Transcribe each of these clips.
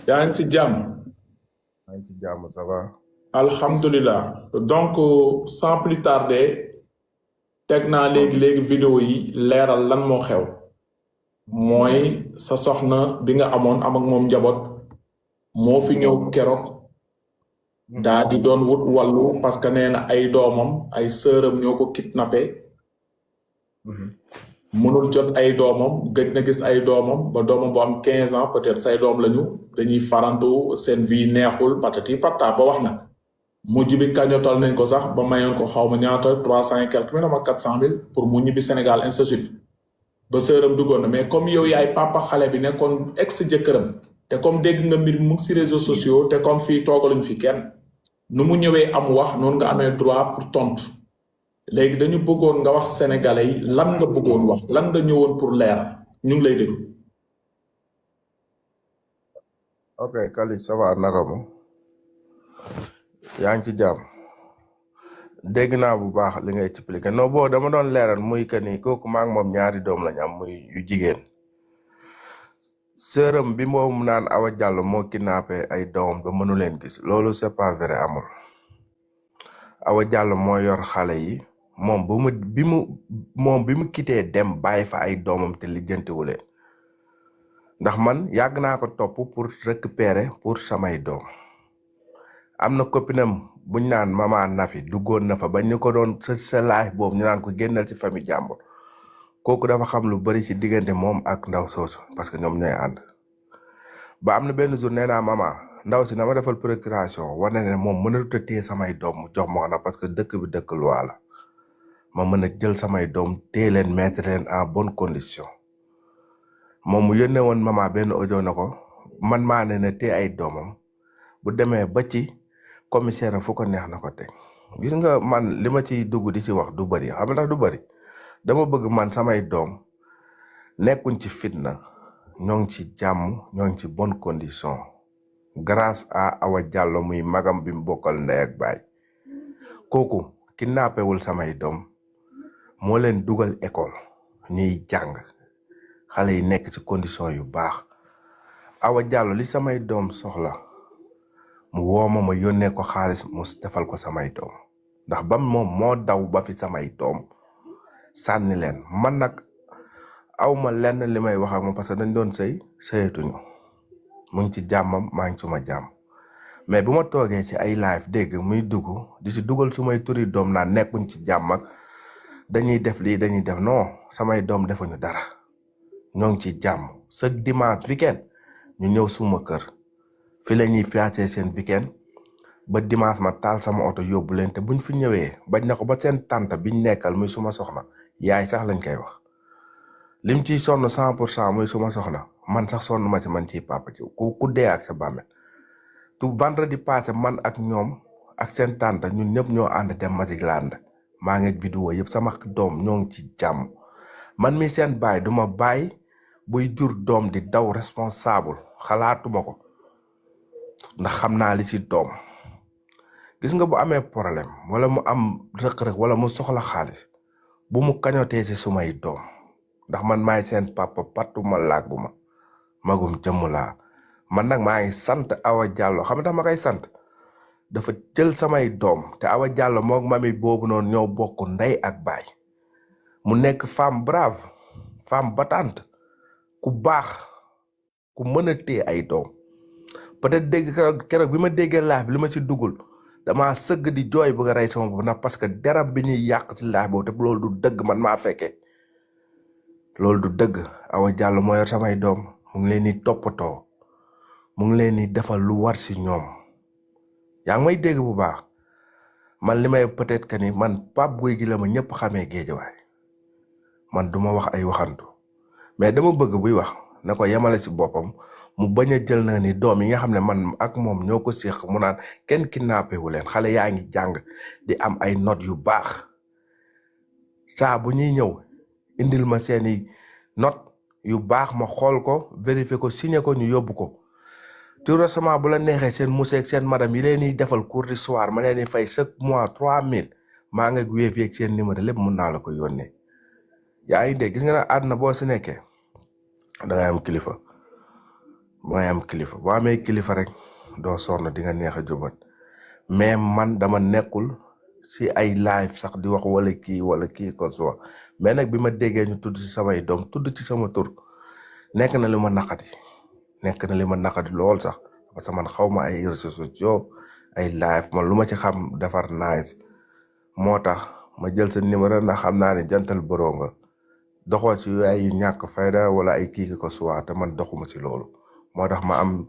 yaa ngi si jàmm. maa ngi ci jàmm ça va. Alhamdulillah. Donc sans plus tarder teg naa léegi léegi vidéo yi leeral lan moo xew. mooy sa soxna bi nga amoon am ak moom njaboot moo fi ñëw keroog daa di doon wut wàllu parce que nee na ay doomam ay sëram ñoo ko kidnappé mënul jot ay doomam gëj na gis ay doomam ba doomam bu am 15 ans peut-être say doom lañu dañuy farantu seen vie neexul patati patata ba wax na. mujj bi kañotal nañ ko sax ba mayoon ko xaw ma ñaata 300 et quelques mille ama 400 000 pour mu ñibbi Sénégal ainsi de suite ba sëram duggoon na mais comme yow yaay papa xale bi nekkoon ex jëkkëram te comme dégg nga mbir mu ngi si réseaux sociaux te comme fii toogaluñ fi kenn nu mu ñëwee am wax noonu nga amee droit pour tontu léegi dañu bëggoon nga wax sénégalais yi lan nga bëggoon wax lan nga ñëwoon pour leeral ñu ngi lay déglu. ok Khalid ça va naka mu yaa ngi ci jàmm. dégg naa bu baax li nga expliqué non boo dama doon leeral muy que ni kooku maa ngi moom ñaari doom lañ am muy yu jigéen. sërëm bi moom naan Awa Diallo moo kidnappé ay doomam ba mënu leen gis loolu c'est pas vrai amul. Awa Diallo moo yor xale yi moom bi mu kitee dem bàyyi fa ay doomam te lijjantiwu leen ndax man yàgg naa ko topp pour récupérer pour samay doom. am na copinam buñ naan mama Nafi duggoon na fa ba ñu ko doon sa live boobu ñu naan ko génnal ci famille jàmbur kooku dafa xam lu bari ci diggante moom ak ndaw soosu parce que ñoom ñooy ànd. ba am na benn jour nee naa mama ndaw si na ma defal procuration war na ne moom mënatut a téye samay doom mu jox ma ko nag parce que dëkk bi dëkk loi la ma mën a jël samay doom téye leen mettre leen en bonne condition. moom mu yónnee woon mama benn audio na ko man maa ne na téye ay doomam bu demee ba ci commissaire fu ko neex na ko teg. gis nga man li ma ciy dugg di ci wax du bëri xam nga ndax du bëri dama bëgg man samay doom nekkuñ ci fitna ñoo ngi ci jàmm ñoo ngi ci bonne condition grâce à Awa Diallo muy magam bi mu bokkal ndey ak baay kooku kidnappé wul samay doom moo leen dugal école ñuy jàng xale yi nekk ci condition yu baax. Awa Diallo li samay doom soxla mu woo ma yónnee ko xaalis mu defal ko samay doom ndax ba moom moo daw ba fi samay doom sànni leen man nag awma lenn li may wax ak moom parce que dañ doon sëyatuñu mu ngi ci jàmmam maa ngi suma jàmm mais bu ma toogee ci ay live dégg muy dugg di ci dugal sumay turi doom naa nekkuñ ci jàmm ak dañuy def lii dañuy def non samay doom defuñu dara ñoo ngi ci jàmm chaque dimanche weekend ñu ñëw suma kër fi la ñuy fiyaasee seen weekend ba dimanche ma taal sama oto yóbbu leen te buñ fi ñëwee bañ na ko ba seen tante biñ nekkal muy suma soxna yaay sax lañ koy wax lim ciy sonn 100% muy suma soxna man sax sonn ma ci man ciy papa ci ku dee ak sa bàmmeel tout vendredi passé man ak ñoom ak seen tante ñun ñëpp ñoo ànd dem Magicland maa ngi vidéo yëpp sama doom ñoo ngi ci jàmm man mi seen baay duma baay buy jur doom di daw responsable xalaatuma ko ndax xam naa li ci doom. gis nga bu amee problème wala mu am rëq-rëq wala mu soxla xaalis bu mu kañotee ci sumay doom ndax man maay seen papa pattuma làgguma magum jëmm laa man nag maa ngi sant Awa Diallo xam nga ma koy sant dafa jël samay doom te Awa Diallo moog mami boobu noonu ñoo bokk ndey ak baay mu nekk femme brave femme battante ku baax ku mën a téye ay doom peut-être dégg keroog bi ma déggee live bi li ma ci duggul dama sëgg di jooy bëgg a rey sama bopp nag parce que derab bi ñuy yàq ci live boobu te loolu du dëgg man maa fekkee loolu du dëgg. Awa Diallo moo yor samay doom mu ngi leen di toppatoo mu ngi leen di defal lu war si ñoom yaa ngi may dégg bu baax man li may peut-être que ni man Pape Gueye gi la ma ñëpp xamee Géejawaay man duma wax ay waxantu mais dama bëgg buy wax na ko yemale si boppam mu bañ a jël na ni doom yi nga xam ne man ak moom ñoo ko séq mu naan kenn kidnappé wu leen xale yaa ngi jàng di am ay notes yu baax saa bu ñuy ñëw indil ma seeni note yu baax ma xool ko vérifier ko signé ko ñu yóbbu ko tout récemment bu la neexee seen monsieur ak seen madame yi leen di defal cours du soir ma leen di fay chaque mois 3000 maa ngi wéef ak seen numéro lépp mun naa la ko yónnee yaa ngi dégg gis nga ne àdduna boo si nekkee da ngay am kilifa mooy am kilifa boo amee kilifa rek doo sonn di nga neex a jubat mais man dama nekkul si ay live sax di wax wala kii ko su wax mais nag bi ma déggee ñu tudd ci samay doom tudd ci sama tur nekk na li ma naqadi lool sax parce que man xaw ma ay réseaux sociaux ay live man lu ma ci xam defar nice moo tax ma jël sa numéro ndax xam naa ne jantal bëroo nga doxoo ci ay ñàkk fayda wala ay kii ko suwaa te man doxuma ci loolu moo tax ma am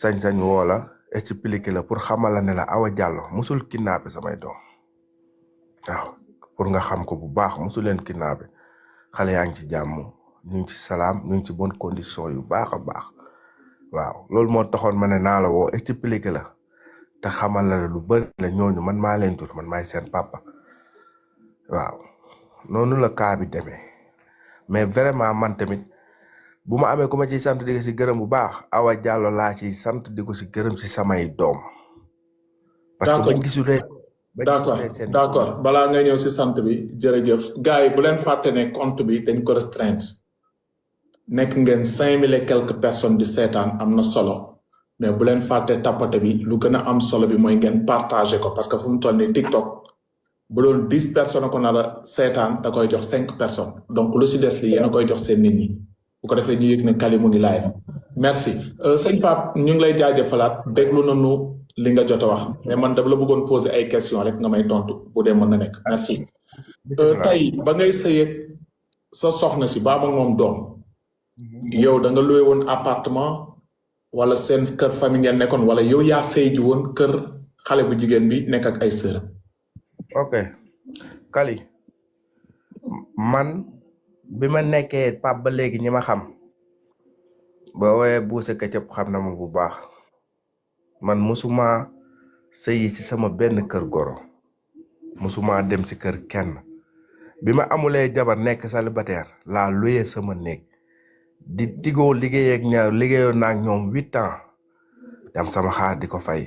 sañ-sañ woola expliquer la pour xamal la ne la Awa Diallo musul kidnappé samay doom waaw pour nga xam ko bu baax musul leen kidnappé xale yaa ngi ci jàmm ñu ngi ci salaam ñu ngi ci bonne condition yu baax a baax waaw loolu moo taxoon ma ne naa la woo expliquer la te xamal la lu bëri la ñooñu man maa leen jur man maay seen papa waaw noonu la kaa bi demee mais vraiment man tamit bu ma amee ku ma ciy sant di ko si gërëm bu baax Awa Diallo laa ciy sant di ko si gërëm si samay doom. parce que bañ gisulee. d'accord balaa nga ñëw si sant bi jërëjëf gars yi bu leen fàtte ne compte bi dañ ko restreindre nekk ngeen 5000 et quelques personnes di seetaan am na solo mais bu leen fàtte tappate bi lu gën a am solo bi mooy ngeen partager ko parce que fu mu toll nii TikTok bu doon 10 personnes ko nar a seetaan da koy jox 5 personnes donc lu si des li yéen a koy jox seen nit ñi. bu ko defee ñu yëg ne Kali mu ngi live merci sëñ Pape ñu ngi lay jaajëfalaat déglu nañu li nga jot a wax mais man dama la bëggoon poser ay questions rek nga may tontu bu dee mën na nekk merci. tey ba ngay sëyeeg sa soxna si baaba moom doom yow da nga loué woon appartement wala seen kër famille ngeen nekkoon wala yow yaa sëy ji woon kër xale bu jigéen bi nekk ak ay sœur. ok Kali man. bi ma nekkee pap ba léegi ñi ma xam ba woowee buuse këcëb xam na ma bu baax man musuma sëyi ci sama benn kër goro musuma dem ci kër kenn bi ma amulee jabar nekk célibataire laa luyee sama néeg di tigoo liggéeyoo naag ñoom 8 ans dem sama xaar di ko fay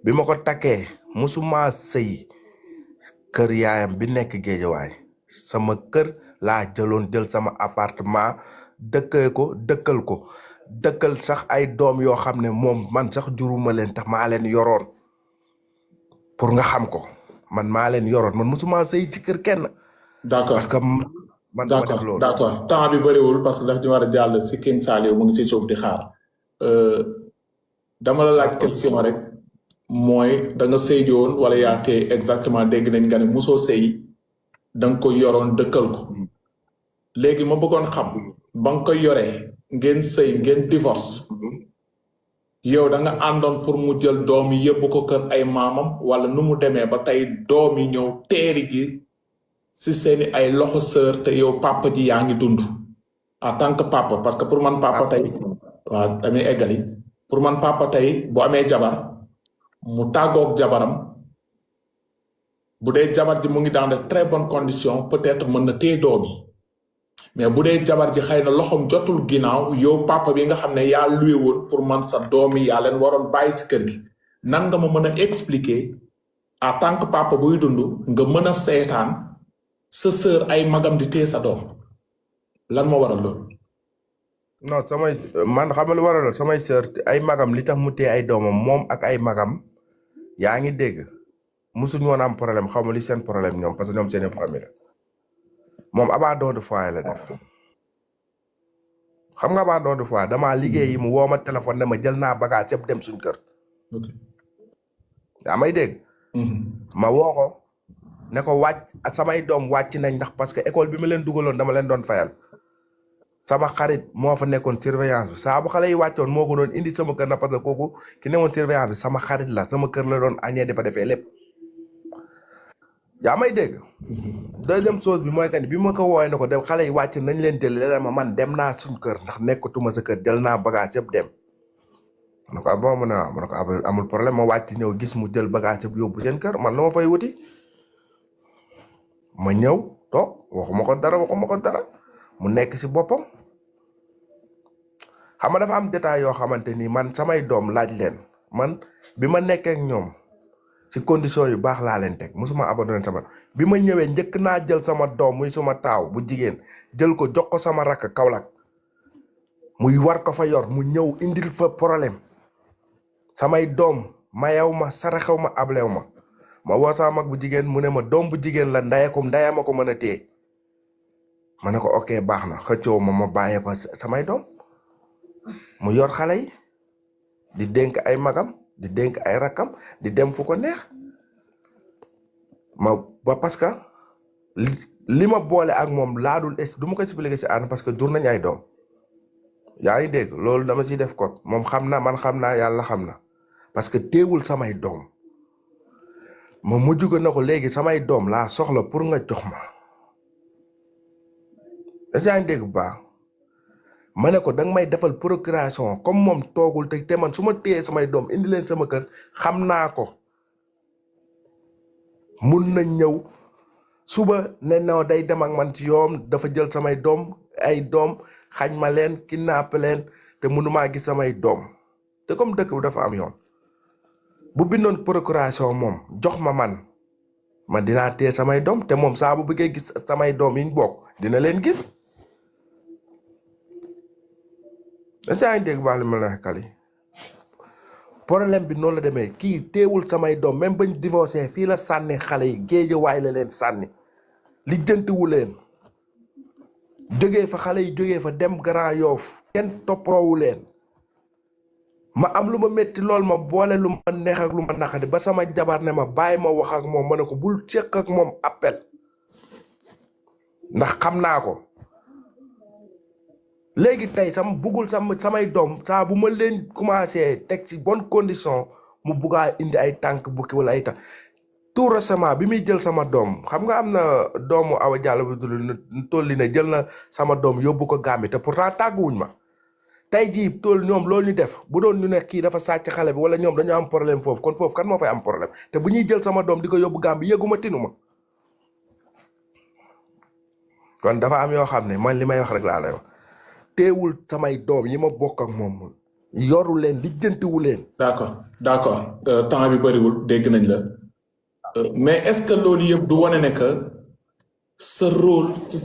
bi ma ko takkee musuma sëyi kër yaayam bi nekk Géejawaay sama kër laa jël sama appartement dëkkal sax ay doom yoo xam ne moom man sax juruma leen tax maa leen yoroon pour nga xam ko man maa leen yoroon man musuma sëy ci kër kenn. d'accord parce que man dama def loolu. d'accord temps bi bëriwul parce que daf ñu war a jàll si King Saliou mu ngi si suuf di xaar dama la laaj question rek mooy da nga sëy woon wala yaa tee exactement dégg nañ nga ne musoo sëy da nga ko yoroon dëkkal ko léegi ma bëggoon xam ba nga koy yoree ngeen sëy ngeen divorce yow da nga àndoon pour mu jël doom yi yóbbu ko kër ay maamam wala nu mu demee ba tey doom yi ñëw teeri ji si seeni ay loxo sœur te yow papa ji yaa ngi dund en tant que papa parce que pour man papa tey waaw damay eggali pour man papa tey bu amee jabar mu tàggoog jabaram bu dee jabar ji mu ngi dans de très bonnes conditions peut-être mën na téye doom yi mais bu dee jabar ji xëy na loxoom jotul ginnaaw yow papa bi nga xam ne yaa luwe woon pour man sa doom yi yaa leen waroon bàyyi si kër gi nan nga ma mën a expliquer en tant que papa buy dund nga mën a seetaan sa sœur ay magam di téye sa doom lan moo waral loolu. non man xam nga lu waral loolu samay sœur ay magam li tax mu téye ay doomam moom ak ay magam yaa ngi dégg. musuñu woon am problème xaw ma li seen problème ñoom parce que ñoom seen famille la moom abandon de foyer la def xam nga abandon de foyer damaa liggéeyi mu woo ma téléphone ne ma jël naa bagage yëpp dem suñ kër. yaa may dégg. ma woo ko ne ko wàcc samay doom wàcc nañ ndax parce que école bi ma leen dugaloon dama leen doon fayal sama xarit moo fa nekkoon surveillance bi saa bu xale yi wàccoon moo ko doon indi sama kër na parce que kooku ki newoon surveillance bi sama xarit la sama kër la doon añee di fa defee lépp. yaa may dégg deuxième chose bi mooy que ni bi ma ko woowee ne ko dem xale yi wàcc nañ leen jël leneen ma man dem naa suñ kër ndax nekkatuma sa kër jël naa bagage yëpp dem ma ne ko bon mu ne waaw ma ne ko amul problème ma wàcc ñëw gis mu jël bagage yëpp yóbbu seen kër man la ma fay wuti ma ñëw toog waxuma ko dara mu nekk si boppam xam nga dafa am détail yoo xamante ni man samay doom laaj leen man bi ma nekkee ak ñoom ci condition yu baax laa leen teg musuma abandonné sama bi ma ñëwee njëkk naa jël sama doom muy suma taaw bu jigéen jël ko jox ko sama rakk Kaolack muy war ko fa yor mu ñëw indil fa problème samay doom mayew ma saraxew ma ablew ma woo sama mag bu jigéen mu ne ma doom bu jigéen la ndayama ko mën a téye ma ne ko ok baax na xëccoo ma bàyyee ko samay doom mu yor xale yi di dénk ay magam di dénk ay rakkam di dem fu ko neex ba parce que li ma boole ak moom laadul du ma ko expliquer si ànd parce que jur nañ ay doom yaa ngi dégg loolu dama ciy def ko moom xam na man xam naa yàlla xam na parce que teewul samay doom ma mujj ko na ko léegi samay doom laa soxla pour nga jox ma est-ce que yaa ngi dégg bu baax ma ne ko danga may defal procuration comme moom toogul te man su ma téyee samay doom indi leen sama kër xam naa ko mun na ñëw suba ne noo day dem ak man ci yoon dafa jël samay doom ay doom xañ ma leen kidnappé leen te mënumaa gis samay doom te comme dëkk bi dafa am yoon bu bindoon procuration moom jox ma man dinaa téye samay doom te moom saa bu bëggee gis samay doom yi ñu bokk dina leen gis daa ngi dégg baax li ma la kali problème bi noonu la demee kii teewul samay doom même bañ divorcé fii la sànni xale yi Géejawaay la leen sànni lijjantiwu leen jógee fa xale yi jógee fa dem Grand Yoff kenn toppoowu leen ma am lu ma métti lool ma boole lu ma neex ak lu ma naqadi ba sama jabar ne ma bàyyi ma wax ak moom ma ne ko bul ceq ak moom appel ndax xam naa ko léegi tey buggul samay doom saa bu ma leen commencé teg ci bonne condition mu buggaa indi ay tànk bukki wala ay tànk tout récemment bi muy jël sama doom xam nga am na doomu Awa Diallo bi dul tolli ne jël na sama doom yóbbu ko Gambie te pourtant tàgguwuñ ma tey jii tool ñoom loolu ñu def bu doon ñu ne kii dafa sàcc xale bi wala ñoom dañoo am problème foofu kon foofu kan moo fay am problème te bu ñuy jël sama doom di ko yóbbu Gambie yëguma tinuma kon dafa am yoo xam ne man li may wax rek laa lay wax teewul samay doom yi ma bokk ak moom yoru leen lijjantiwu leen. d'accord temps bi bëriwul dégg nañ la mais est-ce que loolu yëpp du wane ne que sa rôle ci